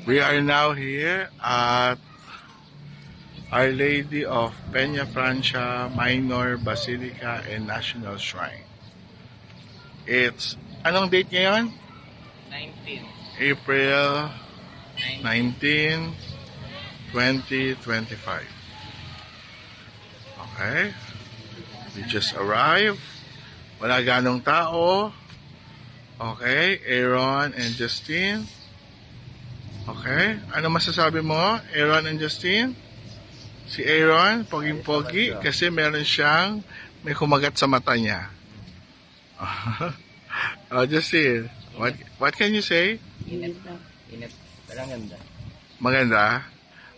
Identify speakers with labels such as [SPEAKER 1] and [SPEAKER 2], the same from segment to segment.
[SPEAKER 1] We are now here at Our Lady of Peña Francia Minor Basilica and National Shrine. It's, anong date ngayon?
[SPEAKER 2] 19.
[SPEAKER 1] April 19, 2025. Okay. We just arrived. Wala ganong tao. Okay. Aaron and Justine. Okay. Ano masasabi mo, Aaron and Justine? Si Aaron, poging-pogi, kasi meron siyang may kumagat sa mata niya. Oh, Justine, what can you say?
[SPEAKER 2] Init. Parang ganda.
[SPEAKER 1] Maganda?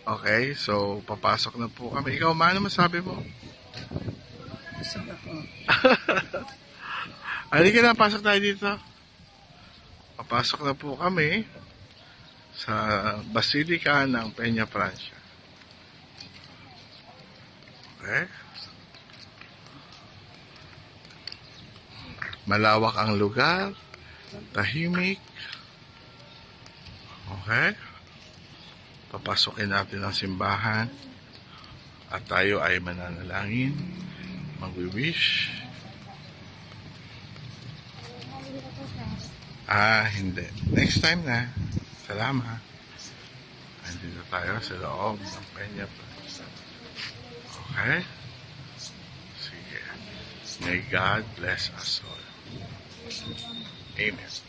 [SPEAKER 1] Okay, so papasok na po kami. Ikaw, ano masabi mo?
[SPEAKER 3] Busog ako.
[SPEAKER 1] Halika na, pasok tayo dito. Papasok na po kami sa Basilica ng Peña Francia. Okay. Malawak ang lugar. Tahimik. Okay. Papasukin natin ang simbahan. At tayo ay mananalangin. Magwi-wish. Hindi. Next time na. Salamat. Andito tayo sa loob ng Peña Francia. Okay? Sige. May God bless us all. Amen.